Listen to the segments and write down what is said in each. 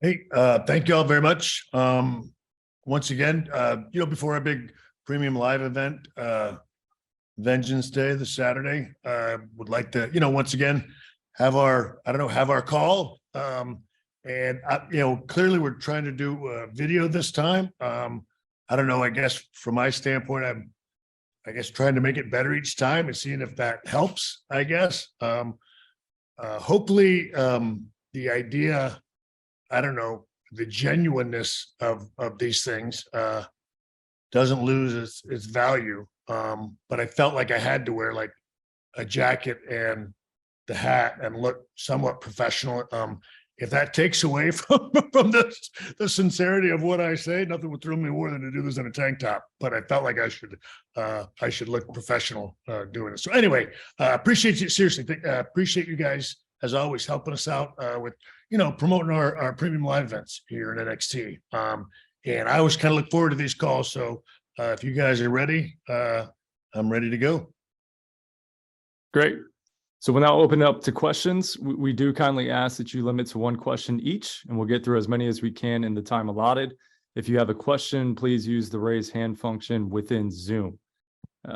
Hey, thank you all very much. Once again, before our big premium live event, Vengeance Day, this Saturday, would like to, once again, have our call. Clearly we're trying to do a video this time. I don't know, I guess from my standpoint, I'm trying to make it better each time and seeing if that helps, I guess. Hopefully, the idea, I don't know, the genuineness of these things doesn't lose its value. But I felt like I had to wear like a jacket and the hat and look somewhat professional. If that takes away from the sincerity of what I say, nothing would thrill me more than to do this in a tank top. But I felt like I should look professional doing this. So anyway, appreciate you, seriously. Appreciate you guys as always helping us out with promoting our premium live events here in NXT. And I always kind of look forward to these calls. So if you guys are ready, I'm ready to go. Great. So we'll now open up to questions. We do kindly ask that you limit to one question each, and we'll get through as many as we can in the time allotted. If you have a question, please use the raise hand function within Zoom.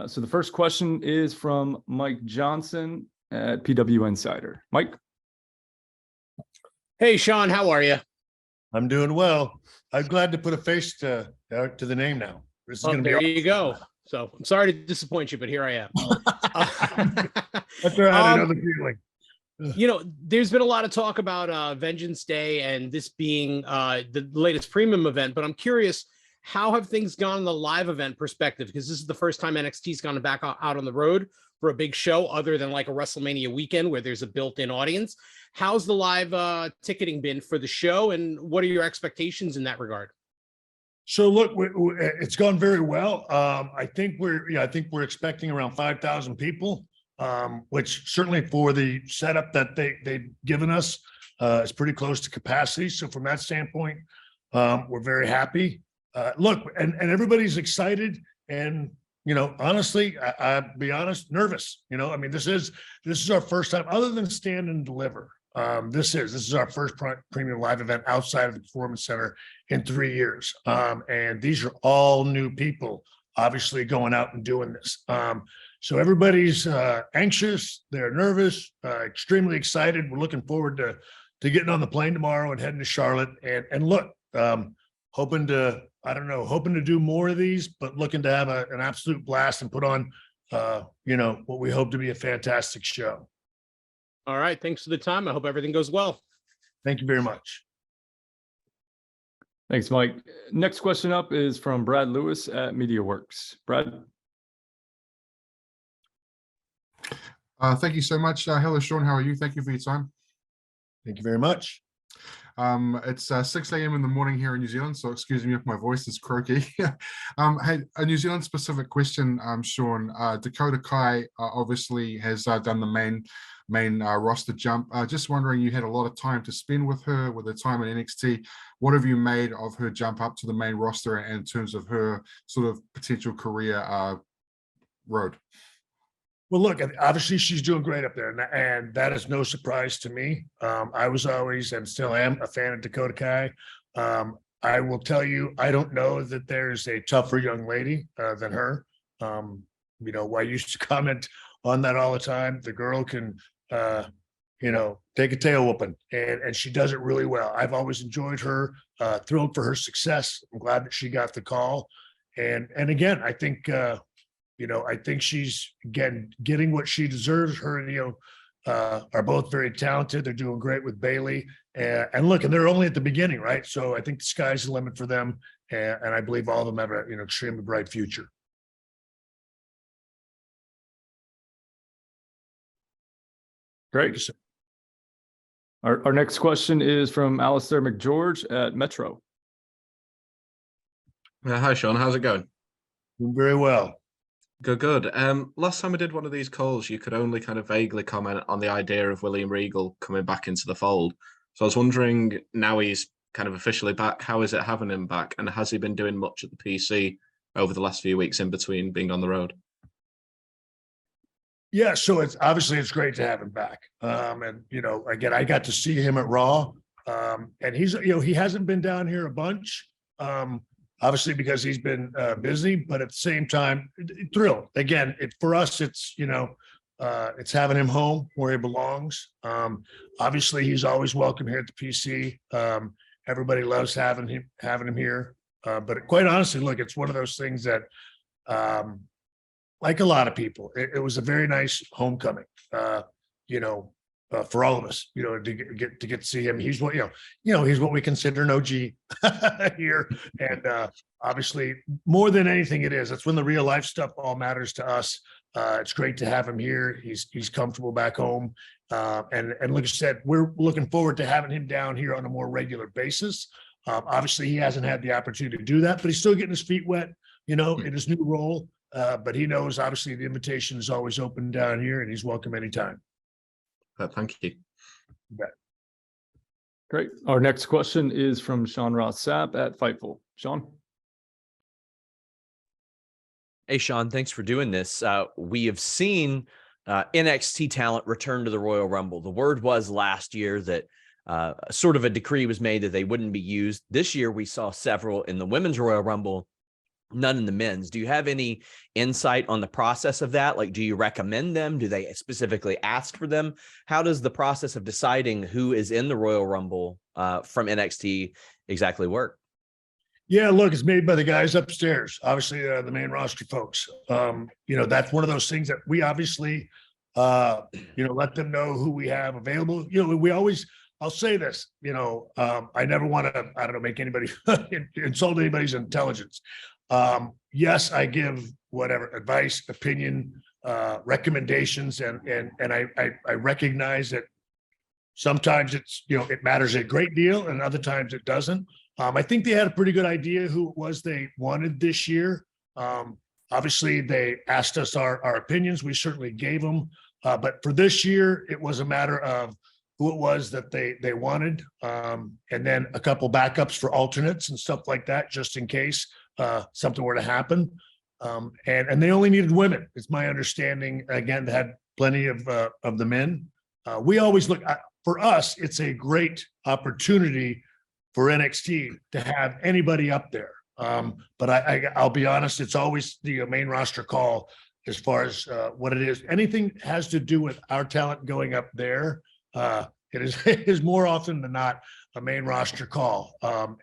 So the first question is from Mike Johnson at PW Insider. Mike. Hey, Shawn, how are you? I'm doing well. I'm glad to put a face to the name now. This is going to be there awesome. You go. So I'm sorry to disappoint you, but here I am. That's right. I know the feeling. There's been a lot of talk about Vengeance Day and this being the latest premium event, but I'm curious, how have things gone in the live event perspective? Because this is the first time NXT's gone back out on the road for a big show other than like a WrestleMania weekend where there's a built-in audience. How's the live ticketing been for the show, and what are your expectations in that regard? So look, it's gone very well. I think we're expecting around 5,000 people, which certainly for the setup that they've given us is pretty close to capacity. So from that standpoint, we're very happy. Look, and everybody's excited, and honestly, I'll be honest, nervous. This is our first time, other than Stand and Deliver. This is our first premium live event outside of the Performance Center in 3 years. And these are all new people, obviously, going out and doing this. So everybody's anxious, they're nervous, extremely excited. We're looking forward to getting on the plane tomorrow and heading to Charlotte. And look, hoping to do more of these, but looking to have an absolute blast and put on, what we hope to be a fantastic show. All right. Thanks for the time. I hope everything goes well. Thank you very much. Thanks, Mike. Next question up is from Brad Lewis at MediaWorks. Brad. Thank you so much. Hello, Shawn. How are you? Thank you for your time. Thank you very much. It's 6 a.m. in the morning here in New Zealand, so excuse me if my voice is croaky. Hey, a New Zealand specific question, Shawn. Dakota Kai obviously has done the main roster jump. Just wondering, you had a lot of time to spend with her time in NXT. What have you made of her jump up to the main roster in terms of her sort of potential career road? Well, look, obviously she's doing great up there, and that is no surprise to me. I was always and still am a fan of Dakota Kai. I will tell you, I don't know that there's a tougher young lady than her. I used to comment on that all the time. The girl can, take a tail whooping, and she does it really well. I've always enjoyed her, thrilled for her success. I'm glad that she got the call. And again, I think, I think she's getting what she deserves. Her and are both very talented. They're doing great with Bailey. And look, and they're only at the beginning, right? So I think the sky's the limit for them. And I believe all of them have an extremely bright future. Great. Our next question is from Alistair McGeorge at Metro. Hi, Shawn. How's it going? Doing very well. Good. Last time we did one of these calls, you could only kind of vaguely comment on the idea of William Regal coming back into the fold. So I was wondering, now he's kind of officially back, how is it having him back? And has he been doing much at the PC over the last few weeks in between being on the road? Yeah, so it's great to have him back. And again, I got to see him at Raw. And he's, he hasn't been down here a bunch, obviously because he's been busy, but at the same time, thrilled. Again, for us, it's, it's having him home where he belongs. Obviously, he's always welcome here at the PC. Everybody loves having him here. But quite honestly, look, it's one of those things that, like a lot of people, it was a very nice homecoming. For all of us, to get to see him. He's what he's what we consider an OG here, and obviously more than anything, that's when the real life stuff all matters to us. It's great to have him here. He's comfortable back home, and like I said, we're looking forward to having him down here on a more regular basis. Obviously, he hasn't had the opportunity to do that, but he's still getting his feet wet, in his new role. But he knows obviously the invitation is always open down here, and he's welcome anytime. Thank you. Great. Our next question is from Sean Ross Sapp at Fightful. Sean. Hey, Shawn, thanks for doing this. We have seen NXT talent return to the Royal Rumble. The word was last year that sort of a decree was made that they wouldn't be used. This year, we saw several in the Women's Royal Rumble, none in the men's. Do you have any insight on the process of that? Like, do you recommend them? Do they specifically ask for them? How does the process of deciding who is in the Royal Rumble from NXT exactly work? Yeah, look, it's made by the guys upstairs, obviously the main roster folks. That's one of those things that we obviously, let them know who we have available. I'll say this, I never want to, make anybody insult anybody's intelligence. Yes, I give whatever advice, opinion, recommendations, and I recognize that sometimes it's, it matters a great deal and other times it doesn't. I think they had a pretty good idea who it was they wanted this year. Obviously they asked us our opinions. We certainly gave them, but for this year, it was a matter of who it was that they wanted. And then a couple backups for alternates and stuff like that, just in case something were to happen. And they only needed women. It's my understanding, again, they had plenty of the men. We always look for us, it's a great opportunity for NXT to have anybody up there. But I'll be honest, it's always the main roster call as far as what it is. Anything has to do with our talent going up there. It is more often than not a main roster call.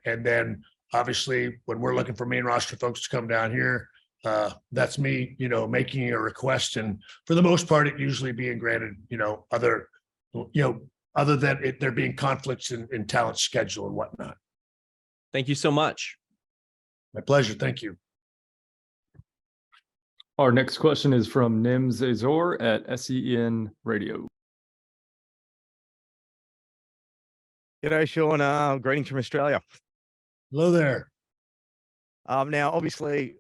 And then obviously when we're looking for main roster folks to come down here, that's me, making a request. And for the most part, it usually being granted, other than there being conflicts in talent schedule and whatnot. Thank you so much. My pleasure. Thank you. Our next question is from Nims Azor at SEN Radio. G'day, Shawn. Greetings from Australia. Hello there. Now, obviously,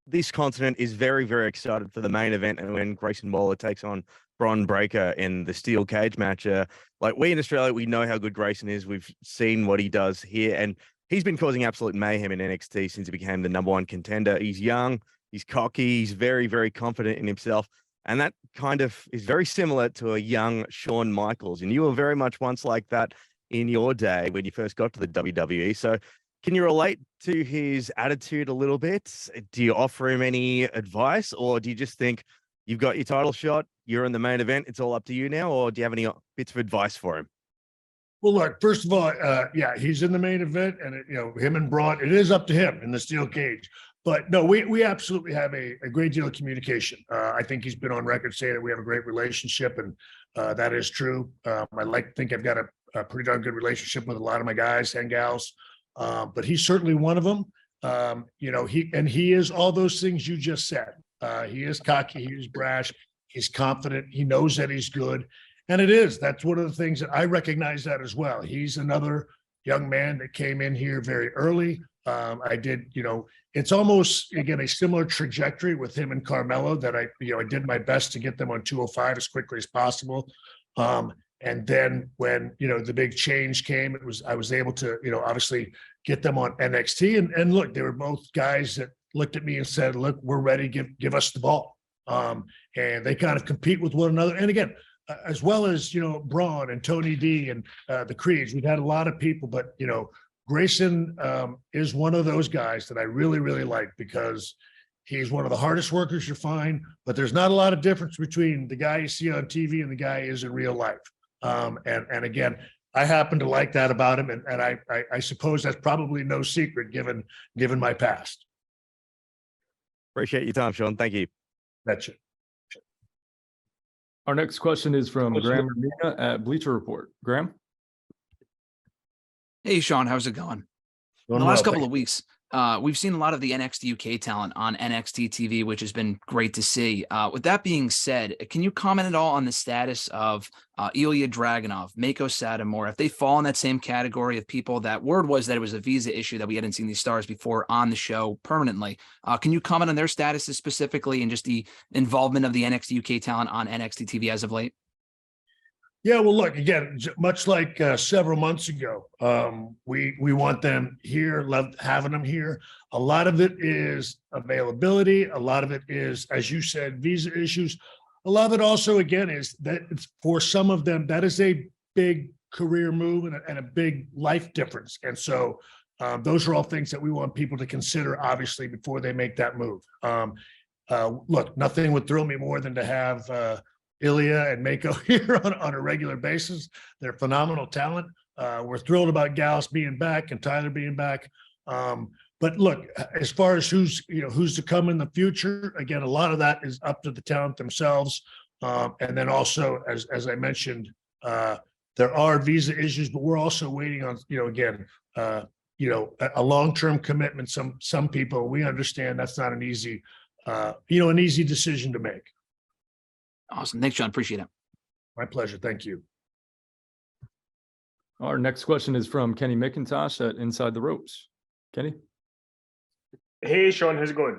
this continent is very, very excited for the main event, and when Grayson Waller takes on Bron Breakker in the steel cage match. Like we in Australia, we know how good Grayson is. We've seen what he does here, and he's been causing absolute mayhem in NXT since he became the #1 contender. He's young, he's cocky, he's very, very confident in himself. And that kind of is very similar to a young Shawn Michaels. And you were very much once like that in your day when you first got to the WWE. So can you relate to his attitude a little bit? Do you offer him any advice, or do you just think you've got your title shot, you're in the main event, it's all up to you now? Or do you have any bits of advice for him? Well, look, first of all, yeah, he's in the main event, and him and Braun, it is up to him in the steel cage. But no, we absolutely have a great deal of communication. I think he's been on record saying that we have a great relationship, and that is true. I like to think I've got a pretty darn good relationship with a lot of my guys and gals, but he's certainly one of them. He is all those things you just said. He is cocky, he is brash, he's confident, he knows that he's good. And that's one of the things that I recognize that as well. He's another young man that came in here very early. It's almost, again, a similar trajectory with him and Carmelo that I did my best to get them on 205 as quickly as possible. And then when, the big change came, I was able to, obviously get them on NXT and look, they were both guys that looked at me and said, look, we're ready, give us the ball. And they kind of compete with one another. And again, as well as, Braun and Tony D and the Creeds. We've had a lot of people, but, Grayson is one of those guys that I really, really like because he's one of the hardest workers you find, but there's not a lot of difference between the guy you see on TV and the guy he is in real life. And again, I happen to like that about him. And I suppose that's probably no secret given my past. Appreciate your time, Shawn. Thank you. That's it. Our next question is from Graham Ramina at Bleacher Report. Graham? Hey, Shawn, how's it going? In the last couple of weeks, we've seen a lot of the NXT UK talent on NXT TV, which has been great to see. With that being said, can you comment at all on the status of Ilya Dragunov, Mako Satomura, if they fall in that same category of people that word was that it was a visa issue that we hadn't seen these stars before on the show permanently? Can you comment on their statuses specifically and just the involvement of the NXT UK talent on NXT TV as of late? Yeah, well, look, again, much like several months ago, we want them here, love having them here. A lot of it is availability. A lot of it is, as you said, visa issues. A lot of it also, again, is that it's, for some of them, that is a big career move and a big life difference. And so those are all things that we want people to consider, obviously, before they make that move. Look, nothing would thrill me more than to have Ilya and Mako here on a regular basis. They're phenomenal talent. We're thrilled about Gallus being back and Tyler being back. But look, as far as who's to come in the future, again, a lot of that is up to the talent themselves. And then also, as I mentioned, there are visa issues, but we're also waiting on, a long-term commitment. Some people, we understand that's not an easy decision to make. Awesome. Thanks, Shawn. Appreciate it. My pleasure. Thank you. Our next question is from Kenny McIntosh at Inside the Ropes. Kenny? Hey, Shawn, how's it going?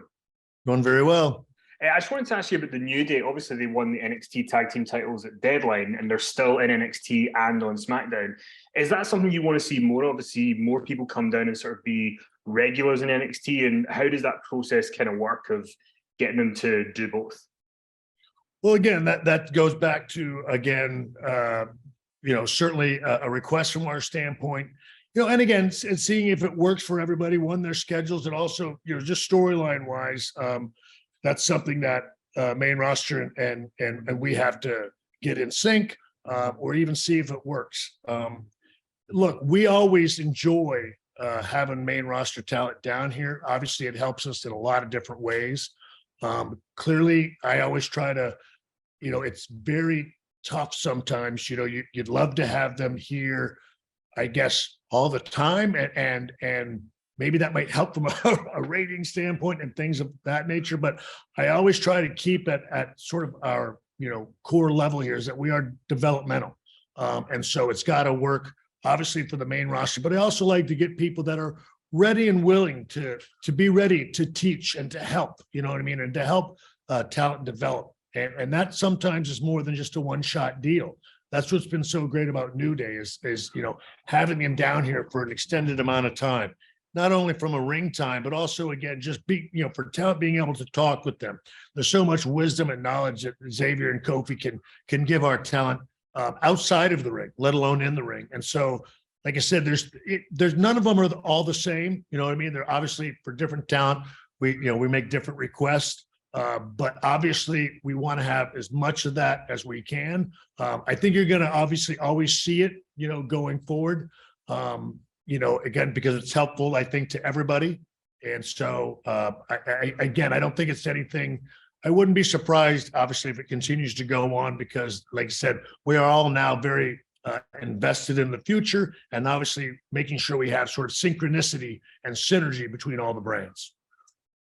Going very well. I just wanted to ask you about the New Day. Obviously, they won the NXT Tag Team titles at Deadline, and they're still in NXT and on SmackDown. Is that something you want to see more of? To see more people come down and sort of be regulars in NXT? And how does that process kind of work of getting them to do both? Well, again, that goes back to, again, certainly a request from our standpoint, and again, it's seeing if it works for everybody, one, their schedules, and also, just storyline wise, that's something that main roster and we have to get in sync, or even see if it works. Look, we always enjoy having main roster talent down here. Obviously, it helps us in a lot of different ways. Clearly, I always try to, it's very tough sometimes. You'd love to have them here, I guess, all the time, and maybe that might help from a rating standpoint and things of that nature. But I always try to keep it at sort of our core level here, is that we are developmental, and so it's got to work obviously for the main roster. But I also like to get people that are ready and willing to be ready to teach and to help, and to help talent develop. And that sometimes is more than just a one-shot deal. That's what's been so great about New Day is having them down here for an extended amount of time, not only from a ring time, but also, again, just for talent being able to talk with them. There's so much wisdom and knowledge that Xavier and Kofi can give our talent outside of the ring, let alone in the ring. And so, like I said, there's none of them are all the same. You know what I mean? They're obviously, for different talent, we make different requests. But obviously we want to have as much of that as we can. I think you're going to obviously always see it, going forward, again, because it's helpful, I think, to everybody. And so, I don't think it's anything. I wouldn't be surprised, obviously, if it continues to go on, because like I said, we are all now very invested in the future, and obviously making sure we have sort of synchronicity and synergy between all the brands.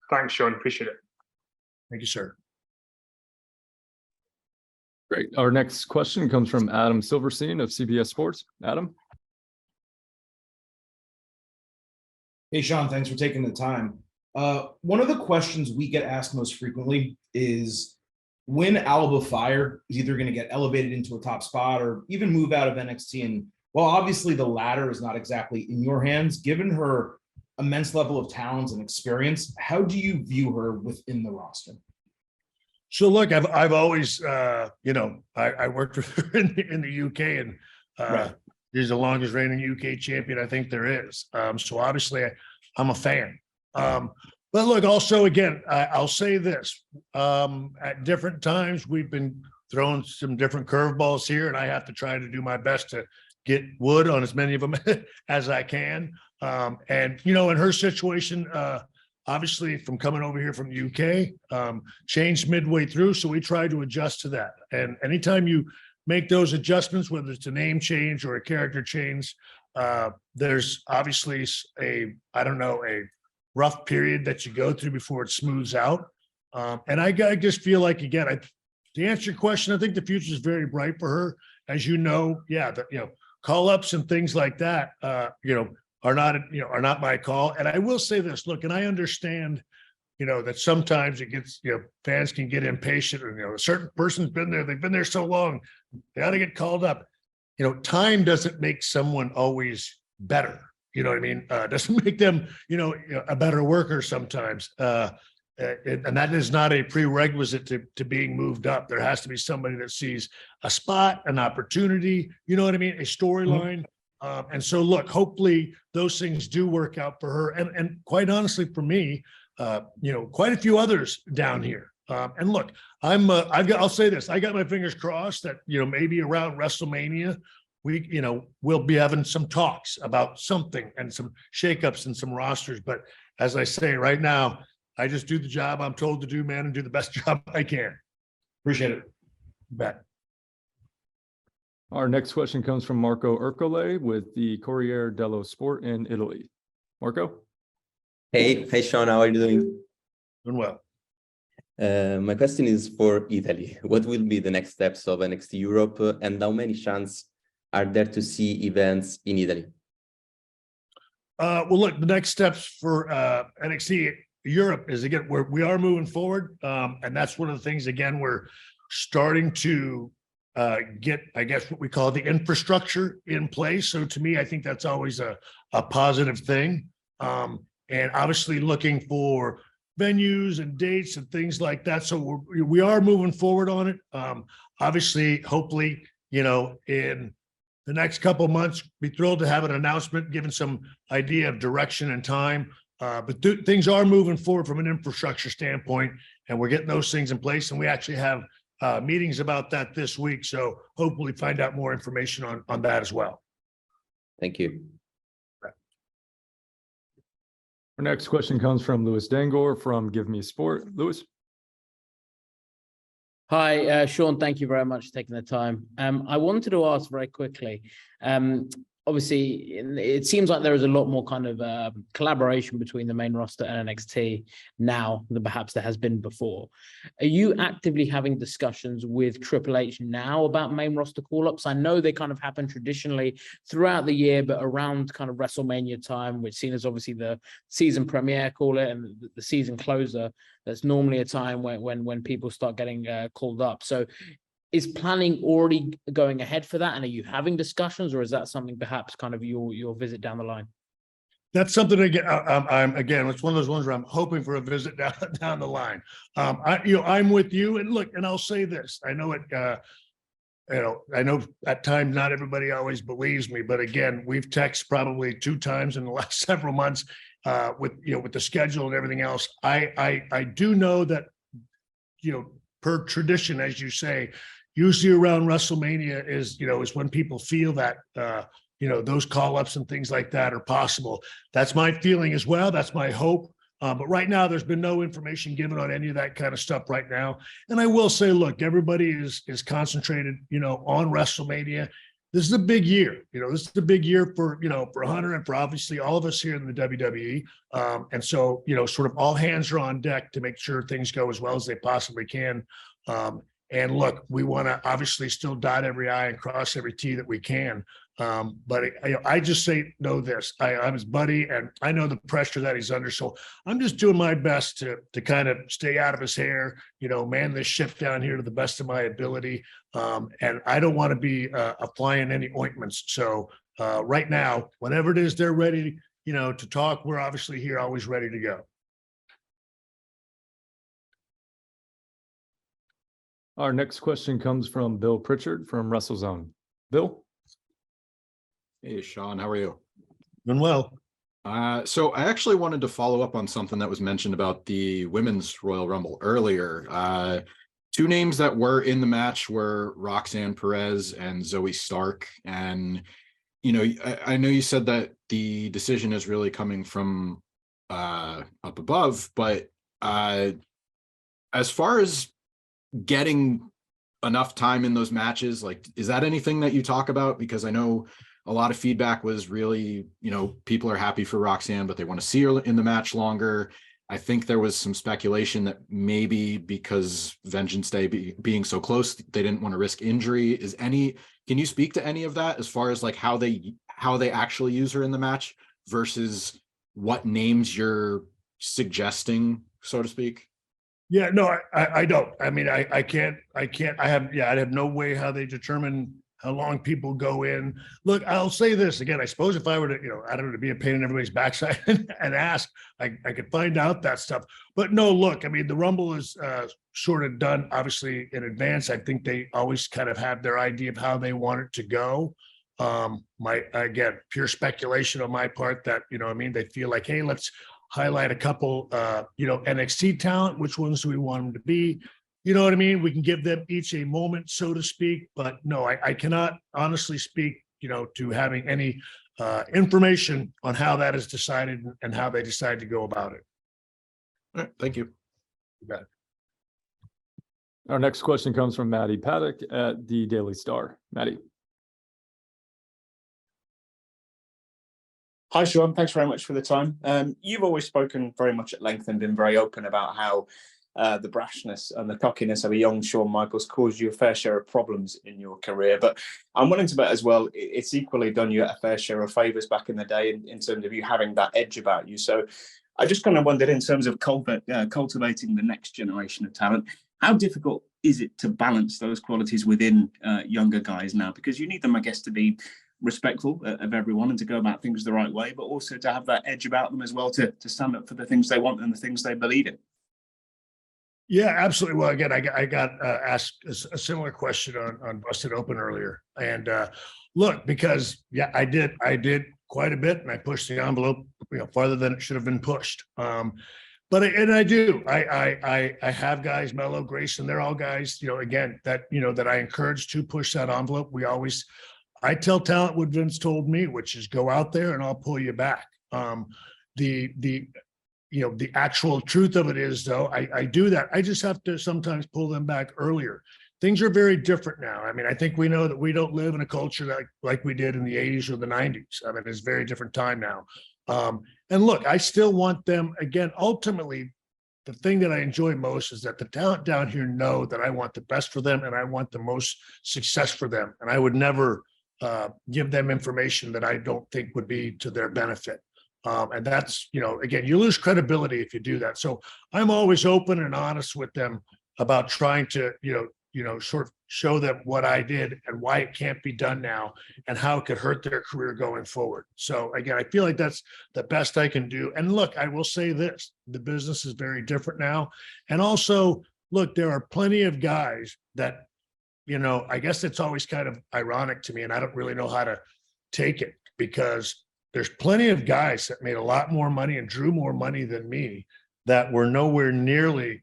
Thanks, Shawn. Appreciate it. Thank you, sir. Great. Our next question comes from Adam Silverstein of CBS Sports. Adam? Hey, Shawn, thanks for taking the time. One of the questions we get asked most frequently is when Alba Fyre is either going to get elevated into a top spot or even move out of NXT. And while obviously the latter is not exactly in your hands, given her immense level of talent and experience, how do you view her within the roster? So look, I've always, I worked with her in the UK, and Right. she's the longest reigning UK champion I think there is. So obviously I'm a fan. But look, also again, I'll say this: at different times we've been throwing some different curveballs here, and I have to try to do my best to get wood on as many of them as I can. And in her situation, obviously from coming over here from the UK, changed midway through. So we tried to adjust to that. And anytime you make those adjustments, whether it's a name change or a character change, there's obviously a rough period that you go through before it smooths out. And I just feel like, again, to answer your question, I think the future is very bright for her. As you know, call ups and things like that, are not my call. And I will say this, look, and I understand, that sometimes it gets, fans can get impatient, and, a certain person's been there, they've been there so long, they ought to get called up. Time doesn't make someone always better. You know what I mean? Doesn't make them, a better worker sometimes. And that is not a prerequisite to being moved up. There has to be somebody that sees a spot, an opportunity, you know what I mean? A storyline. And so look, hopefully those things do work out for her. And quite honestly, for me, quite a few others down here. And look, I'll say this, I got my fingers crossed that, maybe around WrestleMania, we'll be having some talks about something and some shakeups and some rosters. But as I say right now, I just do the job I'm told to do, man, and do the best job I can. Appreciate it. Bet. Our next question comes from Marco Ercole with the Corriere dello Sport in Italy. Marco? Hey, Shawn, how are you doing? Doing well. My question is for Italy. What will be the next steps of NXT Europe, and how many chances are there to see events in Italy? Well, look, the next steps for NXT Europe is, again, we are moving forward. And that's one of the things, again, we're starting to get, I guess, what we call the infrastructure in place. So to me, I think that's always a positive thing. And obviously looking for venues and dates and things like that. So we are moving forward on it. Obviously, hopefully, in the next couple of months, be thrilled to have an announcement, giving some idea of direction and time. But things are moving forward from an infrastructure standpoint, and we're getting those things in place. And we actually have meetings about that this week. So hopefully find out more information on that as well. Thank you. Our next question comes from Louis Dangor from Give Me Sport. Louis? Hi, Shawn, thank you very much for taking the time. I wanted to ask very quickly, obviously, it seems like there is a lot more kind of collaboration between the main roster and NXT now than perhaps there has been before. Are you actively having discussions with Triple H now about main roster call-ups? I know they kind of happen traditionally throughout the year, but around kind of WrestleMania time, which seen as obviously the season premiere, call it, and the season closer, that's normally a time when people start getting called up. So is planning already going ahead for that? And are you having discussions, or is that something perhaps kind of your visit down the line? That's something again, it's one of those ones where I'm hoping for a visit down the line. I'm with you, and look, and I'll say this, I know it, I know at times not everybody always believes me, but again, we've texted probably 2 times in the last several months with the schedule and everything else. I do know that, per tradition, as you say, usually around WrestleMania is when people feel that, those call-ups and things like that are possible. That's my feeling as well. That's my hope. But right now, there's been no information given on any of that kind of stuff right now. And I will say, look, everybody is concentrated, on WrestleMania. This is a big year. This is a big year for Hunter and for obviously all of us here in the WWE. And so, sort of all hands are on deck to make sure things go as well as they possibly can. And look, we want to obviously still dot every I and cross every T that we can. But I just know this, I'm his buddy, and I know the pressure that he's under. So I'm just doing my best to kind of stay out of his hair, man this ship down here to the best of my ability. And I don't want to be a fly in any ointments. So right now, whenever it is they're ready, to talk, we're obviously here, always ready to go. Our next question comes from Bill Pritchard from WrestleZone. Bill? Hey, Shawn, how are you? Doing well. So I actually wanted to follow up on something that was mentioned about the Women's Royal Rumble earlier. Two names that were in the match were Roxanne Perez and Zoe Stark. And, you know, I know you said that the decision is really coming from up above, but as far as getting enough time in those matches, like, is that anything that you talk about? Because I know a lot of feedback was really, you know, people are happy for Roxanne, but they want to see her in the match longer. I think there was some speculation that maybe because Vengeance Day being so close, they didn't want to risk injury. Can you speak to any of that as far as like how they actually use her in the match versus what names you're suggesting, so to speak? Yeah, no, I don't. I mean, I can't, I have no way how they determine how long people go in. Look, I'll say this again. I suppose if I were to, you know, I don't know, to be a pain in everybody's backside and ask, I could find out that stuff. But no, look, I mean, the Rumble is sort of done, obviously, in advance. I think they always kind of have their idea of how they want it to go. Again, pure speculation on my part that, you know what I mean, they feel like, hey, let's highlight a couple, you know, NXT talent. Which ones do we want them to be? You know what I mean? We can give them each a moment, so to speak. But no, I cannot honestly speak, you know, to having any information on how that is decided and how they decide to go about it. All right, thank you. You bet. Our next question comes from Maddie Paddock at the Daily Star. Maddie. Hi, Shawn. Thanks very much for the time. You've always spoken very much at length and been very open about how the brashness and the cockiness of a young Shawn Michaels caused you a fair share of problems in your career. But I'm willing to bet as well, it's equally done you a fair share of favours back in the day in terms of you having that edge about you. So I just kind of wondered, in terms of cultivating the next generation of talent, how difficult is it to balance those qualities within younger guys now? Because you need them, I guess, to be respectful of everyone and to go about things the right way, but also to have that edge about them as well, to stand up for the things they want and the things they believe in. Yeah, absolutely. Well, again, I got asked a similar question on Busted Open earlier, and look, because yeah, I did quite a bit, and I pushed the envelope, you know, farther than it should have been pushed. But I do. I have guys, Mello, Grayson. They're all guys, you know, again, that, you know, that I encourage to push that envelope. I tell talent what Vince told me, which is go out there and I'll pull you back. You know, the actual truth of it is, though, I do that. I just have to sometimes pull them back earlier. Things are very different now. I mean, I think we know that we don't live in a culture like we did in the 80s or the 90s. I mean, it's a very different time now. And look, I still want them, again, ultimately, the thing that I enjoy most is that the talent down here know that I want the best for them and I want the most success for them. And I would never give them information that I don't think would be to their benefit. And that's, you know, again, you lose credibility if you do that. So I'm always open and honest with them about trying to, you know, sort of show them what I did and why it can't be done now and how it could hurt their career going forward. So again, I feel like that's the best I can do. And look, I will say this, the business is very different now. And also, look, there are plenty of guys that, you know, I guess it's always kind of ironic to me, and I don't really know how to take it, because there's plenty of guys that made a lot more money and drew more money than me that were nowhere nearly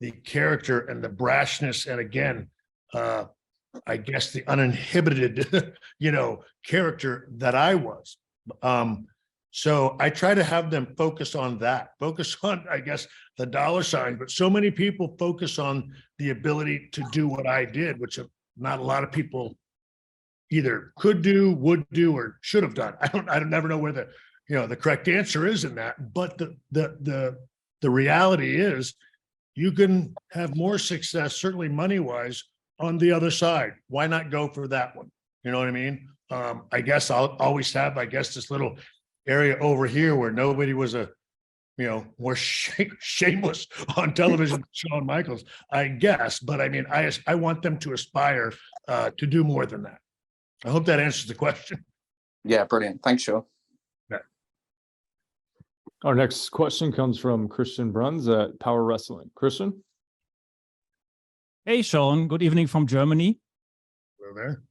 the character and the brashness. And again, I guess the uninhibited, you know, character that I was. So I try to have them focus on that, focus on, I guess, the dollar sign, but so many people focus on the ability to do what I did, which not a lot of people either could do, would do, or should have done. I never know where the, you know, the correct answer is in that. But the reality is you can have more success, certainly money-wise, on the other side. Why not go for that one? You know what I mean? I guess I'll always have, I guess, this little area over here where nobody was more shameless on television, Shawn Michaels, I guess. But I mean, I want them to aspire to do more than that. I hope that answers the question. Yeah, brilliant. Thanks, Shawn. Yeah. Our next question comes from Christian Bruns at Power Wrestling. Christian? Hey, Shawn. Good evening from Germany. Hello there.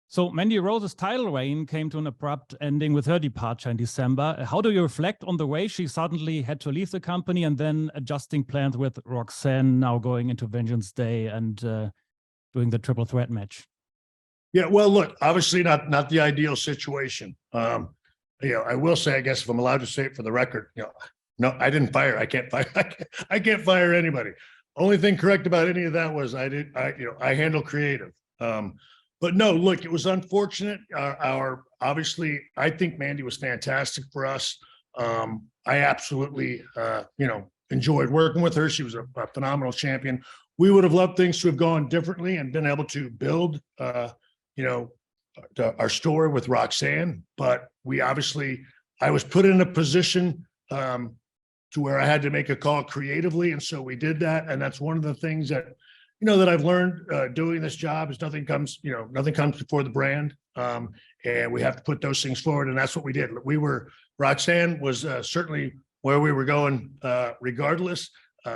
So Mandy Rose's title reign came to an abrupt ending with her departure in December. How do you reflect on the way she suddenly had to leave the company and then adjusting plans with Roxanne now going into Vengeance Day and doing the triple threat match? Yeah, well, look, obviously not the ideal situation. I will say, I guess if I'm allowed to say it for the record, no, I didn't fire. I can't fire. I can't fire anybody. Only thing correct about any of that was I handle creative. But no, look, it was unfortunate. Obviously, I think Mandy was fantastic for us. I absolutely, enjoyed working with her. She was a phenomenal champion. We would have loved things to have gone differently and been able to build, our story with Roxanne. But I was put in a position to where I had to make a call creatively, and so we did that. And that's one of the things that that I've learned doing this job is nothing comes before the brand. And we have to put those things forward. And that's what we did. Roxanne was certainly where we were going regardless.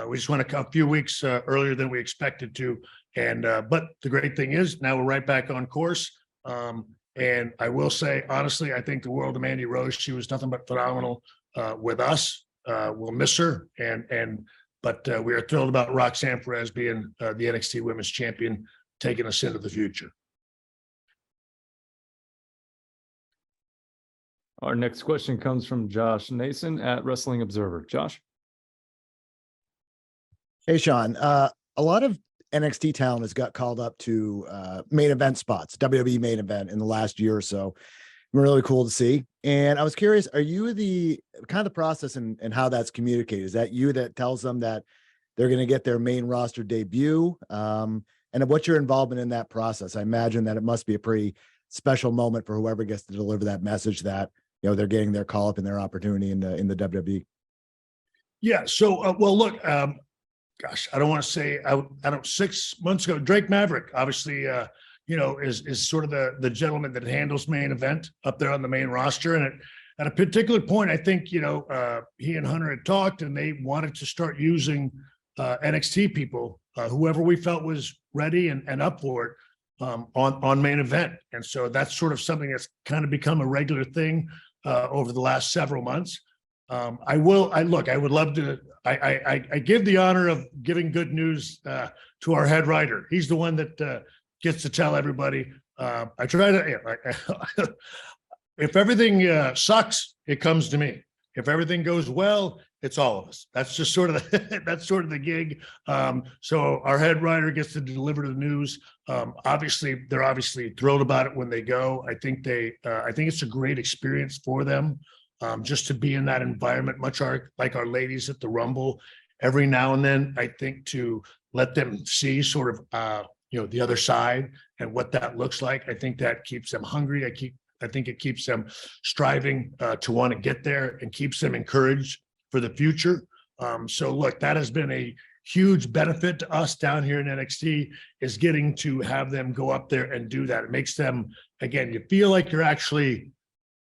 We just went a few weeks earlier than we expected to. And but the great thing is now we're right back on course. And I will say, honestly, I think the world of Mandy Rose, she was nothing but phenomenal with us. We'll miss her. But we are thrilled about Roxanne Perez being the NXT Women's Champion, taking us into the future. Our next question comes from Josh Nason at Wrestling Observer. Josh. Hey, Shawn. A lot of NXT talent has got called up to main event spots, WWE Main Event in the last year or so. Really cool to see. And I was curious, are you the process and how that's communicated? Is that you that tells them that they're going to get their main roster debut? And what's your involvement in that process? I imagine that it must be a pretty special moment for whoever gets to deliver that message that, they're getting their call up and their opportunity in the WWE. Yeah. So, well, look, gosh, I don't want to say, 6 months ago, Drake Maverick, obviously, is sort of the gentleman that handles Main Event up there on the main roster. And at a particular point, I think, he and Hunter had talked and they wanted to start using NXT people, whoever we felt was ready and up for it on Main Event. And so that's sort of something that's kind of become a regular thing over the last several months. I would love to, I give the honor of giving good news to our head writer. He's the one that gets to tell everybody. I try to, if everything sucks, it comes to me. If everything goes well, it's all of us. That's just sort of the gig. So our head writer gets to deliver the news. They're obviously thrilled about it when they go. I think it's a great experience for them. Just to be in that environment, much like our ladies at the Rumble, every now and then, I think to let them see sort of, the other side and what that looks like. I think that keeps them hungry. I think it keeps them striving to want to get there and keeps them encouraged for the future. So look, that has been a huge benefit to us down here in NXT, is getting to have them go up there and do that. It makes them, again, you feel like you're actually,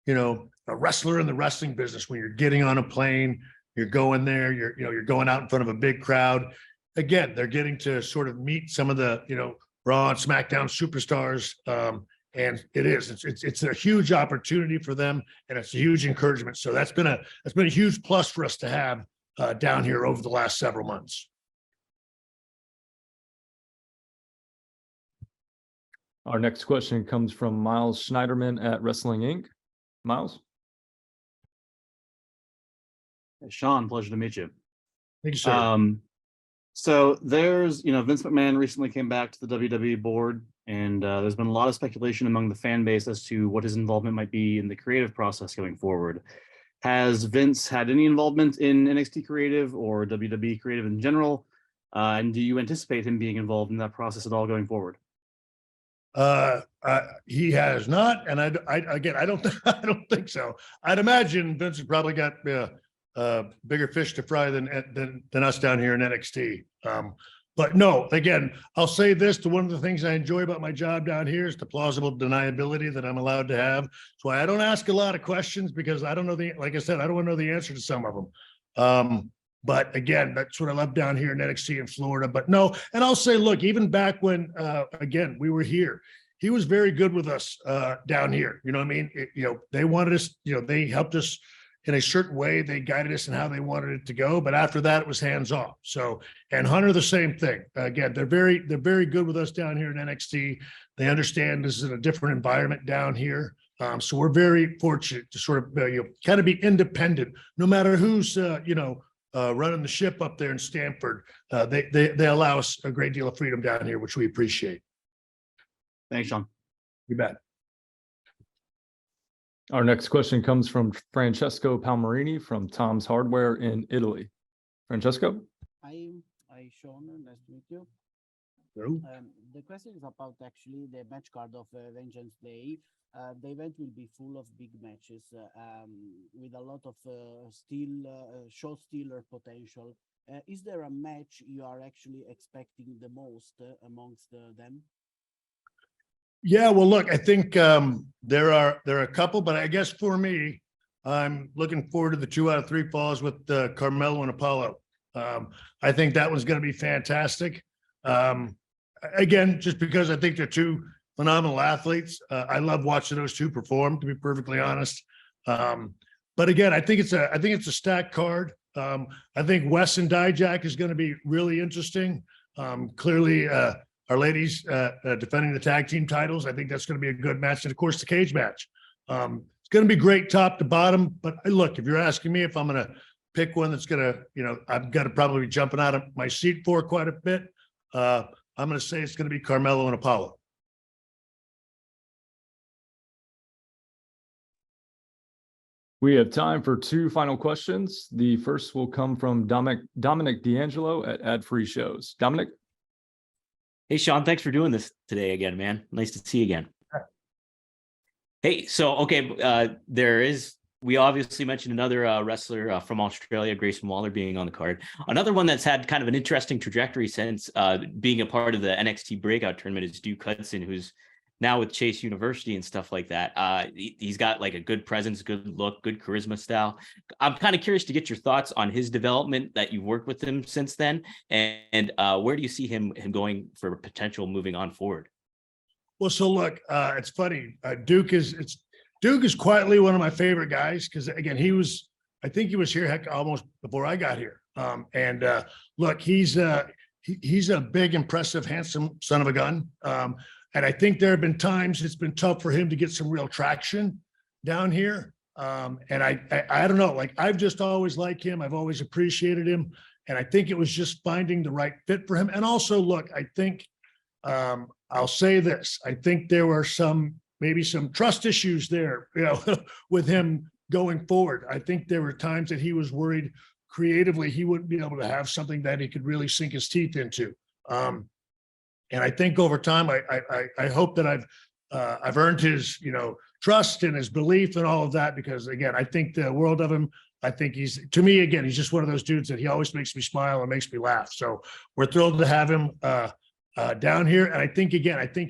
a wrestler in the wrestling business when you're getting on a plane, you're going there, you're going out in front of a big crowd. Again, they're getting to sort of meet some of the, Raw and SmackDown superstars. And it's a huge opportunity for them, and it's a huge encouragement. So that's been a huge plus for us to have down here over the last several months. Our next question comes from Miles Schneiderman at Wrestling Inc. Miles. Hey, Shawn, pleasure to meet you. Thank you, sir. So there's, Vince McMahon recently came back to the WWE board, and there's been a lot of speculation among the fan base as to what his involvement might be in the creative process going forward. Has Vince had any involvement in NXT creative or WWE creative in general? And do you anticipate him being involved in that process at all going forward? He has not, and I don't think so. I'd imagine Vince has probably got bigger fish to fry than us down here in NXT. But no, again, I'll say this: one of the things I enjoy about my job down here is the plausible deniability that I'm allowed to have. That's why I don't ask a lot of questions, because I don't know like I said, I don't want to know the answer to some of them. But again, that's what I love down here in NXT in Florida. But no, and I'll say, look, even back when, again, we were here, he was very good with us down here. You know what I mean? They wanted us, they helped us in a certain way. They guided us in how they wanted it to go. But after that, it was hands off. So, and Hunter, the same thing. Again, they're very good with us down here in NXT. They understand this is a different environment down here. So we're very fortunate to sort of, kind of be independent, no matter who's, running the ship up there in Stamford. They allow us a great deal of freedom down here, which we appreciate. Thanks, Shawn. You bet. Our next question comes from Francesco Palmerini from Tom's Hardware in Italy. Francesco? Hi, Shawn. Nice to meet you. Hello. The question is about actually the match card of Vengeance Day. The event will be full of big matches with a lot of show stealer potential. Is there a match you are actually expecting the most amongst them? Yeah, well, look, I think there are a couple, but I guess for me, I'm looking forward to the 2 out of 3 falls with Carmelo and Apollo. I think that was going to be fantastic. Again, just because I think they're 2 phenomenal athletes. I love watching those 2 perform, to be perfectly honest. But again, I think it's a stacked card. I think Wes and Dijak is going to be really interesting. Clearly, our ladies defending the tag team titles. I think that's going to be a good match. And of course, the cage match. It's going to be great top to bottom. But look, if you're asking me if I'm going to pick one that's going to, I've got to probably be jumping out of my seat for quite a bit. I'm going to say it's going to be Carmelo and Apollo. We have time for 2 final questions. The first will come from Dominic D'Angelo at Ad Free Shows. Dominic? Hey, Shawn, thanks for doing this today again, man. Nice to see you again. Hey, so, okay, we obviously mentioned another wrestler from Australia, Grayson Waller, being on the card. Another one that's had kind of an interesting trajectory since being a part of the NXT Breakout Tournament is Duke Hudson, who's now with Chase University and stuff like that. He's got like a good presence, good look, good charisma style. I'm kind of curious to get your thoughts on his development that you've worked with him since then. And where do you see him going for potential moving on forward? Well, so look, it's funny. Duke is quietly one of my favorite guys because, again, I think he was here almost before I got here. Look, he's a big, impressive, handsome son of a gun. And I think there have been times it's been tough for him to get some real traction down here. And I don't know, like I've just always liked him. I've always appreciated him. And I think it was just finding the right fit for him. And also, look, I think I'll say this. I think there were maybe some trust issues there, with him going forward. I think there were times that he was worried creatively he wouldn't be able to have something that he could really sink his teeth into. And I think over time, I hope that I've earned his, trust and his belief and all of that, because again, I think the world of him. I think he's just one of those dudes that he always makes me smile and makes me laugh. So we're thrilled to have him down here. And I think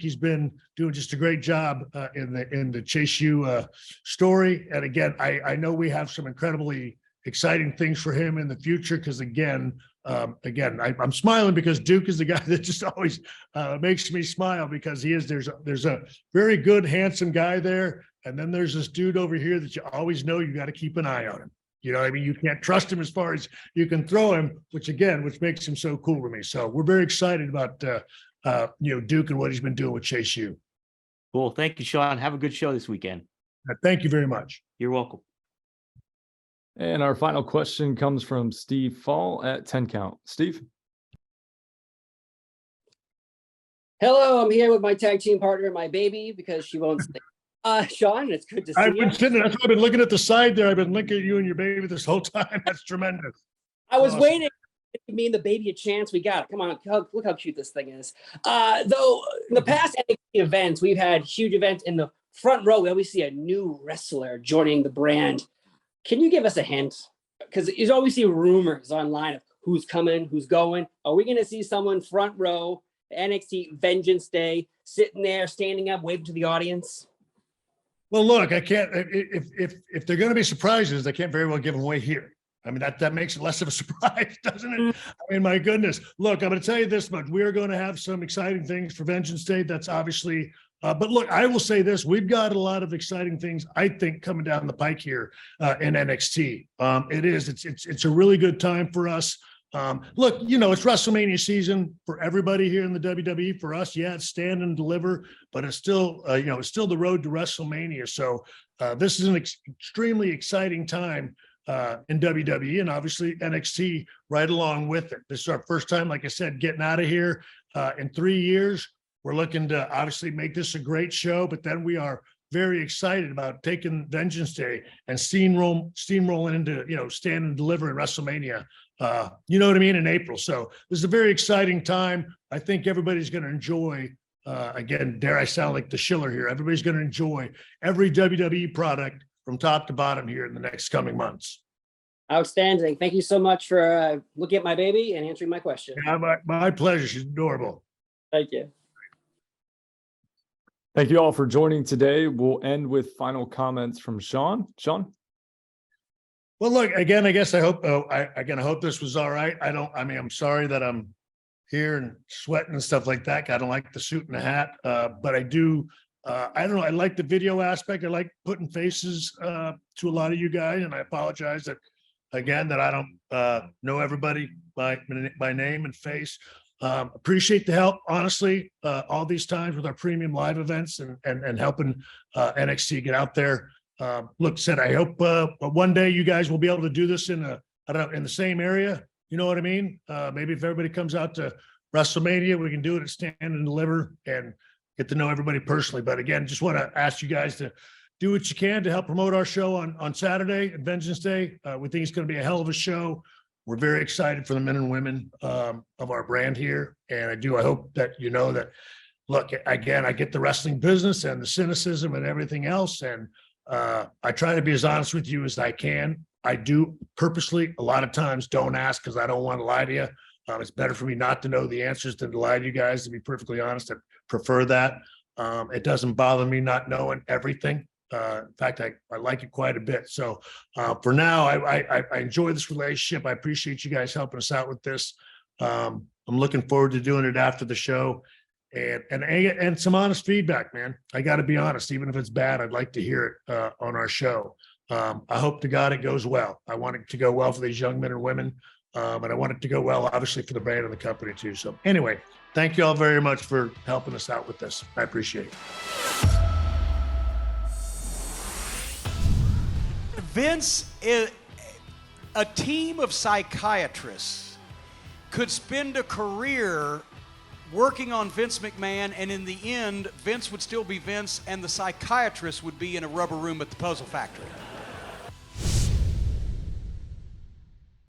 he's been doing just a great job in the Chase U story. And again, I know we have some incredibly exciting things for him in the future. Because I'm smiling because Duke is the guy that just always makes me smile, because there's a very good, handsome guy there. And then there's this dude over here that you always know you got to keep an eye on him. You know what I mean? You can't trust him as far as you can throw him, which makes him so cool to me. So we're very excited about, Duke and what he's been doing with Chase U. Cool. Thank you, Shawn. Have a good show this weekend. Thank you very much. You're welcome. And our final question comes from Steve Fall at 10 Count. Steve? Hello, I'm here with my tag team partner, my baby, because she won't stay. Shawn, it's good to see you. I've been sitting there. That's why I've been looking at the side there. I've been looking at you and your baby this whole time. That's tremendous. I was waiting. Give me and the baby a chance. We got it. Come on, look how cute this thing is. Though in the past NXT events, we've had huge events in the front row. We always see a new wrestler joining the brand. Can you give us a hint? Because you always see rumors online of who's coming, who's going. Are we going to see someone front row, NXT Vengeance Day, sitting there, standing up, waving to the audience? Well, look, I can't. If they're going to be surprises, I can't very well give them away here. I mean, that makes it less of a surprise, doesn't it? I mean, my goodness. Look, I'm going to tell you this much. We are going to have some exciting things for Vengeance Day. That's obviously, but look, I will say this. We've got a lot of exciting things, I think, coming down the pike here in NXT. It's a really good time for us. Look, you know, it's WrestleMania season for everybody here in the WWE. For us, yeah, it's stand and deliver, but it's still, you know, it's still the road to WrestleMania. So this is an extremely exciting time in WWE, and obviously NXT right along with it. This is our first time, like I said, getting out of here in 3 years. We're looking to obviously make this a great show, but then we are very excited about taking Vengeance Day and steamrolling into, you know, stand and deliver in WrestleMania. You know what I mean, in April. So this is a very exciting time. I think everybody's going to enjoy. Again, dare I sound like the Schiller here? Everybody's going to enjoy every WWE product from top to bottom here in the next coming months. Outstanding. Thank you so much for looking at my baby and answering my question. Yeah, my pleasure. She's adorable. Thank you. Thank you all for joining today. We'll end with final comments from Shawn. Shawn? Well, look, again, I guess I hope, I hope this was all right. I'm sorry that I'm here and sweating and stuff like that. I don't like the suit and the hat, but I do. I don't know. I like the video aspect. I like putting faces to a lot of you guys, and I apologize that again that I don't know everybody by name and face. Appreciate the help, honestly, all these times with our premium live events and helping NXT get out there. Look, said I hope one day you guys will be able to do this in in the same area. You know what I mean? Maybe if everybody comes out to WrestleMania, we can do it at Stand and Deliver and get to know everybody personally. But again, just want to ask you guys to do what you can to help promote our show on Saturday at Vengeance Day. We think it's going to be a hell of a show. We're very excited for the men and women of our brand here. And I hope that you know that, look, again, I get the wrestling business and the cynicism and everything else. And I try to be as honest with you as I can. I do purposely, a lot of times, don't ask because I don't want to lie to you. It's better for me not to know the answers than to lie to you guys, to be perfectly honest. I prefer that. It doesn't bother me not knowing everything. In fact, I like it quite a bit. So for now, I enjoy this relationship. I appreciate you guys helping us out with this. I'm looking forward to doing it after the show. And some honest feedback, man. I got to be honest, even if it's bad, I'd like to hear it on our show. I hope to God it goes well. I want it to go well for these young men and women. And I want it to go well, obviously, for the brand and the company too. So anyway, thank you all very much for helping us out with this. I appreciate it. Vince, a team of psychiatrists could spend a career working on Vince McMahon, and in the end, Vince would still be Vince, and the psychiatrist would be in a rubber room at the Puzzle Factory.